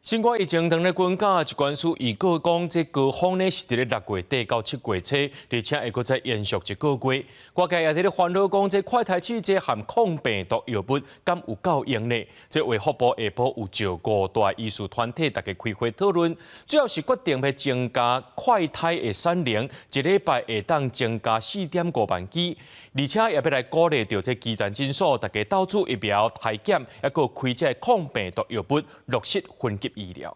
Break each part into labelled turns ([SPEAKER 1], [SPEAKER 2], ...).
[SPEAKER 1] 新冠疫情当咧滚假，一关署预告讲，这高峰呢是伫咧6月底到7月初，而且会搁再延续一个月。外界也伫咧烦恼讲，这快筛试剂含抗病毒药物敢有够用呢？这卫福部下晡有召5大医术团体，大家开会讨论，主要是决定要增加快筛的产能，一礼拜会当增加4.5万剂，而且也要来鼓励到这基层诊所，大家到处疫苗体检，也搁开这抗病毒药物落实分级医疗。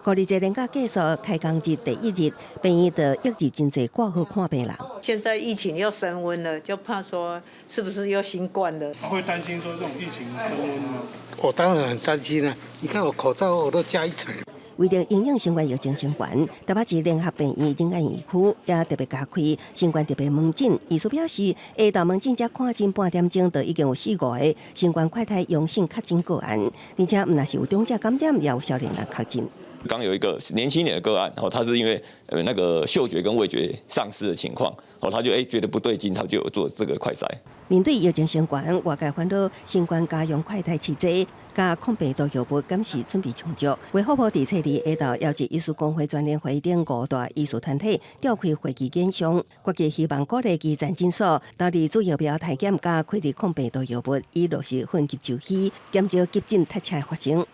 [SPEAKER 2] 5日节连假结束，开工日第一日，病院的疫情真侪挂号看病人。
[SPEAKER 3] 现在疫情又升温了，就怕说是不是又新冠了？
[SPEAKER 4] 会担心说这种疫情升温吗？
[SPEAKER 5] 我当然很担心啊！你看我口罩我都加一层。
[SPEAKER 2] 为了应应新冠疫情升悬，台北市联合病院仁爱医区也特别加开新冠特别门诊。医师表示，下到门诊才看诊半点钟，就已经有4、5个新冠快筛阳性确诊个案，而且唔那是有中者感染，也有少年人确诊。
[SPEAKER 6] 刚有一个年轻一点的个案，他是因为那个嗅觉跟味觉丧失的情况，他就觉得不对劲，他就有做这个快筛。
[SPEAKER 2] 面对疫情升悬，外界烦恼新冠家用快筛试剂加抗病毒药物敢是准备充足。卫福部第7日下到邀集医术工会专联会等5大医术团体召开会议研商，国际希望鼓励基层诊所导入主疫苗体检加开立抗病毒药物，以落实分级周期，减少急诊塞车发生。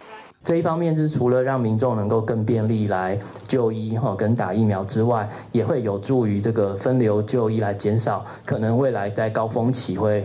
[SPEAKER 7] 这一方面是除了让民众能够更便利来就医跟打疫苗之外，也会有助于这个分流就医来减少可能未来在高峰期会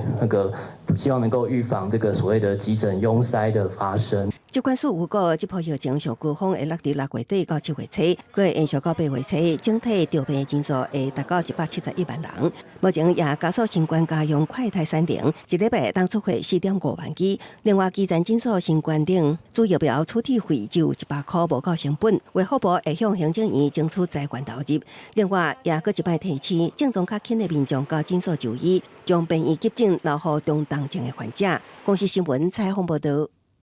[SPEAKER 7] 希望能够预防这个所谓的急诊拥塞的发生。
[SPEAKER 2] 疾管署预告，这波疫情上高峰会落伫6月底到7月初，佮会延续到8月初，整体调病的人数会达到171万人。目前也加速新冠家用快筛产能，一礼拜当出货4.5万剂。另外，基层诊所新冠等主疫苗处理费只有100块，无够成本。卫福部会向行政院争取财源投入。另外，也搁一摆提醒症状较轻的民众到诊所就医，将病院急诊留予中重症的患者。公司新闻采访报道。